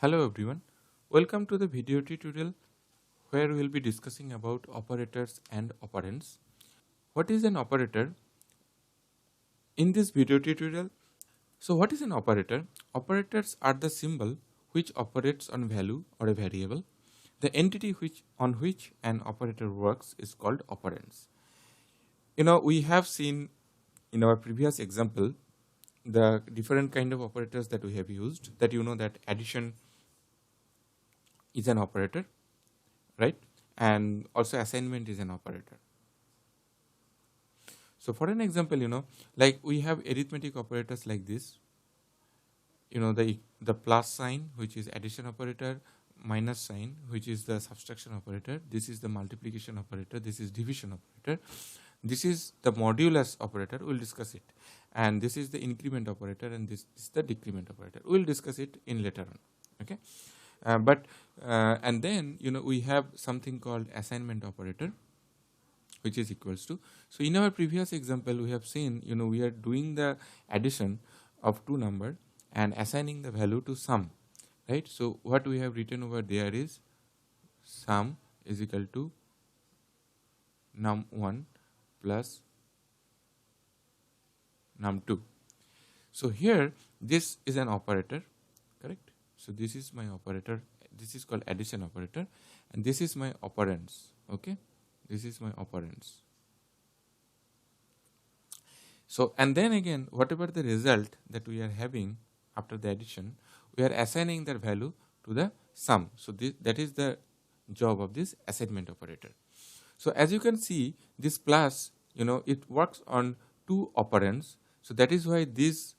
Hello everyone, welcome to the video tutorial where we will be discussing about operators and operands. What is an operator? In this video tutorial, what is an operator? Operators are the symbol which operates on value or a variable. The entity on which an operator works is called operands. We have seen in our previous example the different kind of operators that we have used, that that addition is an operator, right? And also assignment is an operator. So for an example, like we have arithmetic operators like this, the plus sign, which is addition operator, minus sign, which is the subtraction operator, this is the multiplication operator, this is division operator, this is the modulus operator, we'll discuss it, and this is the increment operator, and this is the decrement operator. We'll discuss it in later on, okay? And then we have something called assignment operator, which is equals to. So in our previous example, we have seen we are doing the addition of two numbers and assigning the value to sum, right? So what we have written over there is sum is equal to num1 plus num2. So here this is an operator, correct? So this is my operator, this is called addition operator, and this is my operands, okay? This is my operands. So and then again, whatever the result that we are having after the addition, we are assigning that value to the sum. So that is the job of this assignment operator. So as you can see, this plus, it works on two operands. So that is why this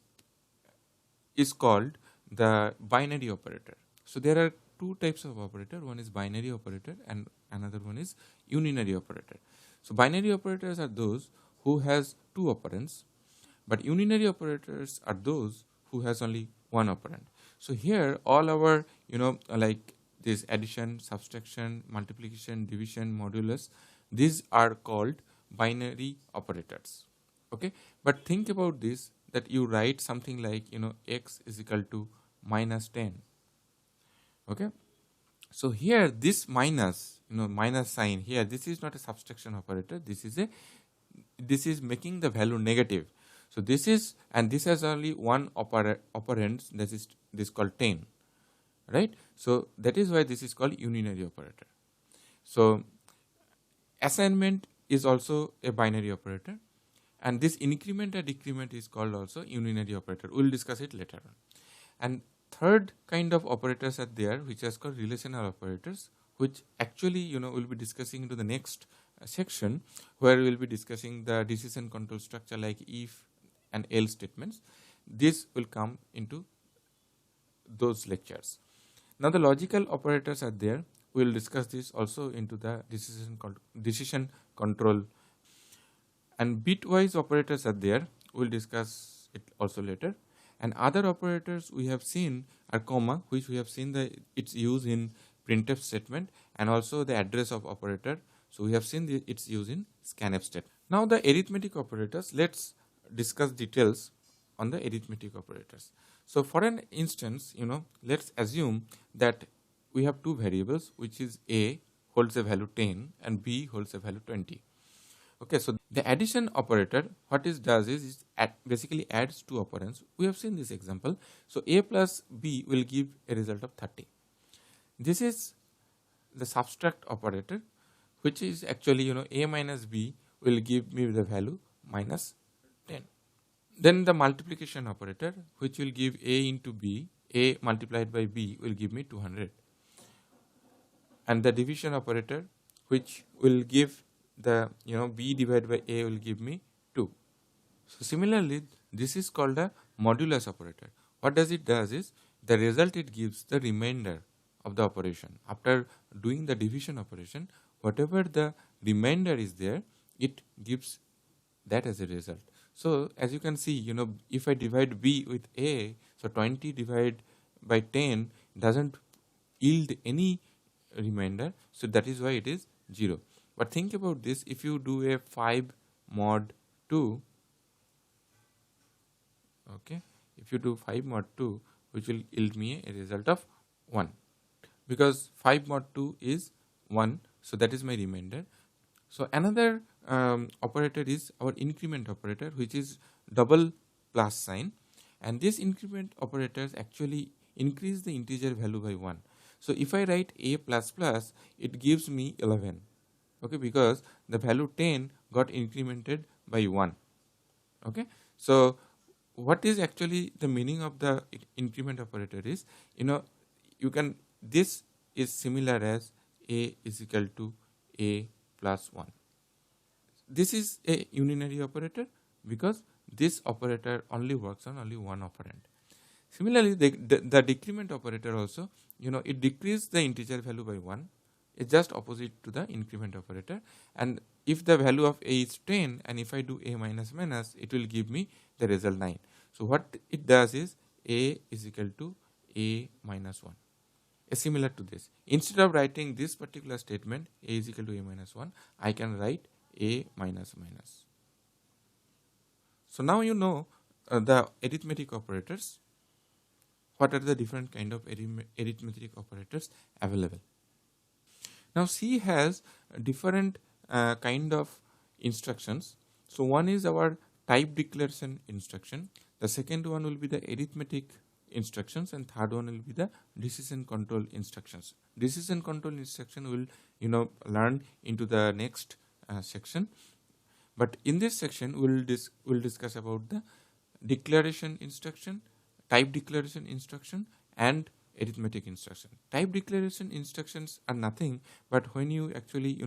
is called the binary operator. So there are two types of operator. One is binary operator and another one is unary operator. So binary operators are those who has two operands, but unary operators are those who has only one operand. So here all our like this addition, subtraction, multiplication, division, modulus, these are called binary operators, okay? But think about this, that you write something like x is equal to minus 10, okay? So here this minus minus sign here, this is not a subtraction operator, this is making the value negative. So this is, and this has only one operand, that is this called 10, right? So that is why this is called unary operator. So assignment is also a binary operator, and this increment and decrement is called also unary operator. We'll discuss it later on. And third kind of operators are there, which is called relational operators, which actually we'll be discussing into the next section, where we'll be discussing the decision control structure like if and else statements. This will come into those lectures. Now the logical operators are there. We'll discuss this also into the decision control. And bitwise operators are there. We'll discuss it also later. And other operators we have seen are comma, which we have seen its use in printf statement, and also the address of operator. So we have seen its use in scanf statement. Now the arithmetic operators, let's discuss details on the arithmetic operators. So for an instance, let's assume that we have two variables, which is a holds a value 10 and b holds a value 20. Okay, so the addition operator, what it does is basically adds two operands. We have seen this example. So a plus b will give a result of 30. This is the subtract operator, which is actually a minus b will give me the value minus 10. Then the multiplication operator, which will give a into b, a multiplied by b will give me 200. And the division operator, which will give the b divided by a will give me 2. So similarly, this is called a modulus operator. What does it does is the result it gives the remainder of the operation. After doing the division operation, whatever the remainder is there, it gives that as a result. So as you can see, if I divide b with a, so 20 divided by 10 doesn't yield any remainder, so that is why it is 0. But think about this, if you do a 5 mod 2, okay, if you do 5 mod 2, which will yield me a result of 1, because 5 mod 2 is 1, so that is my remainder. So another operator is our increment operator, which is double plus sign, and this increment operators actually increase the integer value by 1. So if I write a plus plus, it gives me 11, okay, because the value 10 got incremented by 1. Okay, so what is actually the meaning of the increment operator is, you can, this is similar as a is equal to a plus 1. This is a unary operator because this operator only works on only one operand. Similarly, the decrement operator also, it decreases the integer value by 1. It's just opposite to the increment operator. And if the value of a is 10 and if I do a minus minus, it will give me the result 9. So what it does is a is equal to a minus 1. Similar to this, instead of writing this particular statement a is equal to a minus 1, I can write a minus minus. So now you know the arithmetic operators. What are the different kind of arithmetic operators available? Now C has different kind of instructions. So one is our type declaration instruction. The second one will be the arithmetic instructions, and third one will be the decision control instructions. Decision control instruction will learn into the next section. But in this section we'll discuss about the declaration instruction, type declaration instruction, and arithmetic instruction. Type declaration instructions are nothing but when you actually,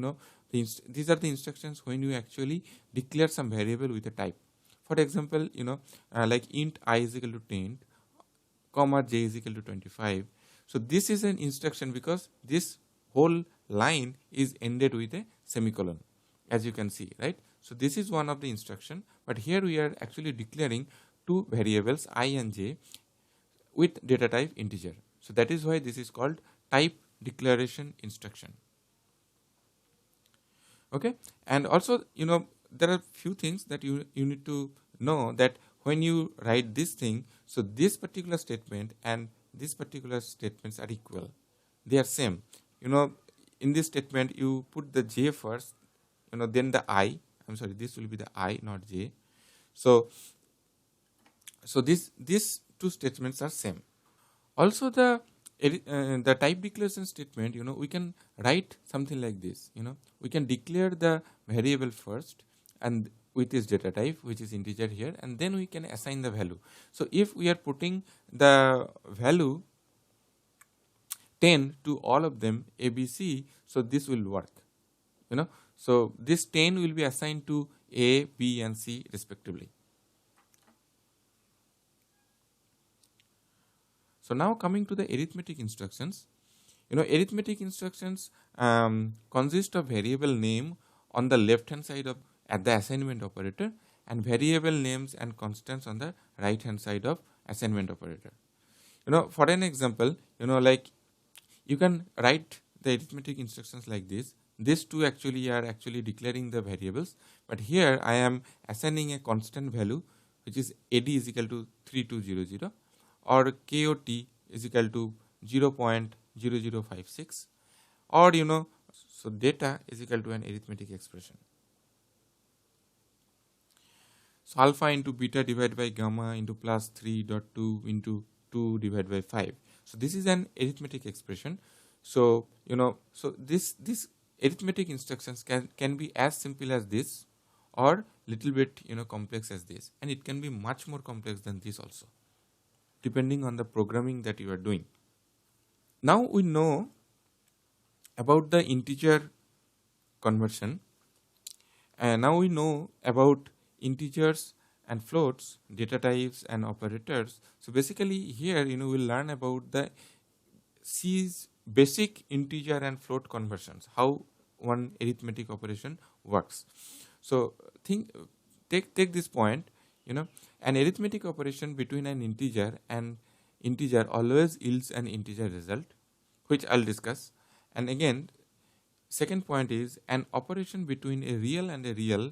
these are the instructions when you actually declare some variable with a type. For example, like int I is equal to 10, comma j is equal to 25. So this is an instruction because this whole line is ended with a semicolon, as you can see, right? So this is one of the instruction, but here we are actually declaring two variables I and j with data type integer. So that is why this is called type declaration instruction. Okay, and also there are few things that you need to know, that when you write this thing, so this particular statement and this particular statements are equal, they are same. In this statement you put the j first, then the I. I'm sorry, this will be the I, not j. So these two statements are same. Also the type declaration statement, we can write something like this. We can declare the variable first and with its data type, which is integer here, and then we can assign the value. So if we are putting the value 10 to all of them A, B, C, so this will work. So this 10 will be assigned to A, B, and C respectively. So now coming to the arithmetic instructions, arithmetic instructions consist of variable name on the left hand side of at the assignment operator, and variable names and constants on the right hand side of assignment operator. For an example, like you can write the arithmetic instructions like this. These two actually are actually declaring the variables, but here I am assigning a constant value, which is AD is equal to 3200, or KOT is equal to 0.0056, or so data is equal to an arithmetic expression. So alpha into beta divided by gamma into plus 3.2 into 2 divided by 5. So this is an arithmetic expression. So so this arithmetic instructions can be as simple as this, or little bit complex as this, and it can be much more complex than this also, depending on the programming that you are doing. Now we know about the integer conversion, and now we know about integers and floats, data types and operators. So basically here we'll learn about the C's basic integer and float conversions, how one arithmetic operation works. So take this point, an arithmetic operation between an integer and integer always yields an integer result, which I'll discuss. And again, second point is an operation between a real and a real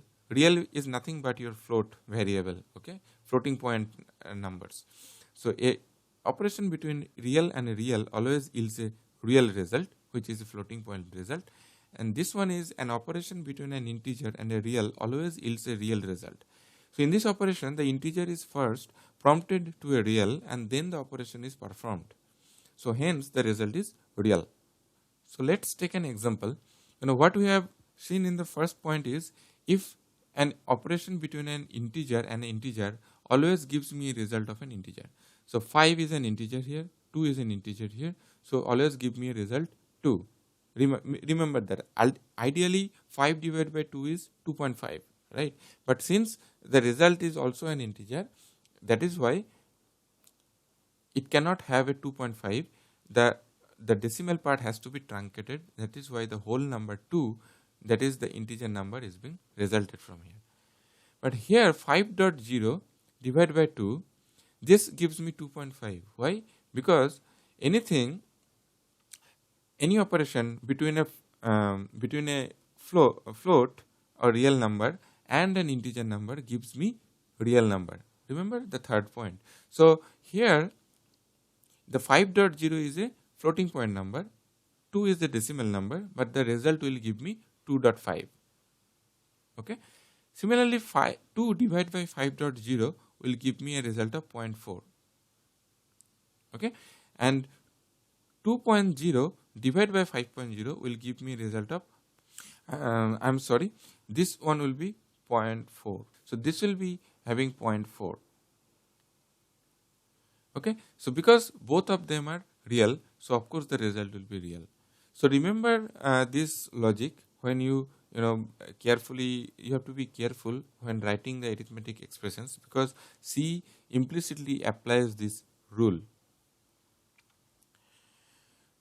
is nothing but your float variable, okay, floating point numbers. So operation between real and a real always yields a real result, which is a floating point result, and this one is an operation between an integer and a real always yields a real result. So in this operation, the integer is first prompted to a real and then the operation is performed. So hence the result is real. So let's take an example. What we have seen in the first point is, if an operation between an integer and an integer always gives me a result of an integer. So 5 is an integer here, 2 is an integer here, so always give me a result 2. Remember that ideally 5 divided by 2 is 2.5, right? But since the result is also an integer, that is why it cannot have a 2.5. The decimal part has to be truncated. That is why the whole number 2, that is the integer number, is being resulted from here. But here 5.0 divided by 2, this gives me 2.5. Why? Because any operation between a float or real number and an integer number gives me real number. Remember the third point. So here the 5.0 is a floating point number, 2 is the decimal number, but the result will give me 2.5. Okay. Similarly, 2 divided by 5.0 will give me a result of 0.4. Okay. And 2.0 divided by 5.0 will give me a result of, this one will be 0.4. So this will be having 0.4. Okay. So because both of them are real, so of course the result will be real. So remember this logic when you have to be careful when writing the arithmetic expressions, because C implicitly applies this rule.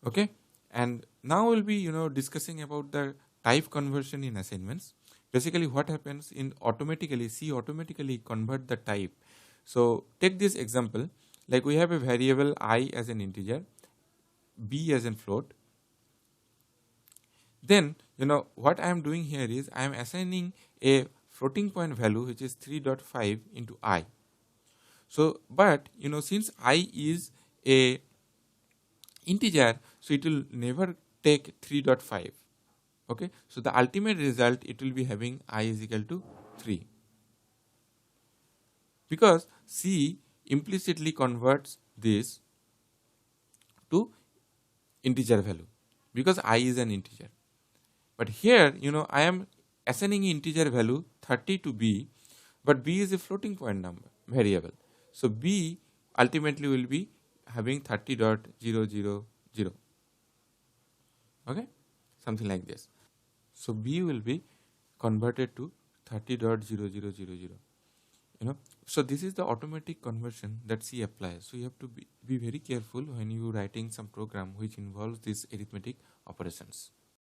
Okay, and now we'll be discussing about the type conversion in assignments. Basically what happens in C automatically convert the type. So take this example, like we have a variable I as an integer, B as a float. Then what I am doing here is I am assigning a floating point value which is 3.5 into I. So but since I is a integer, so it will never take 3.5. Okay, so the ultimate result, it will be having I is equal to 3, because C implicitly converts this to integer value because I is an integer. But here I am assigning integer value 30 to B, but B is a floating point number variable. So B ultimately will be having 30.000. Okay, something like this. So B will be converted to 30.0000. So this is the automatic conversion that C applies. So you have to be very careful when you writing some program which involves these arithmetic operations.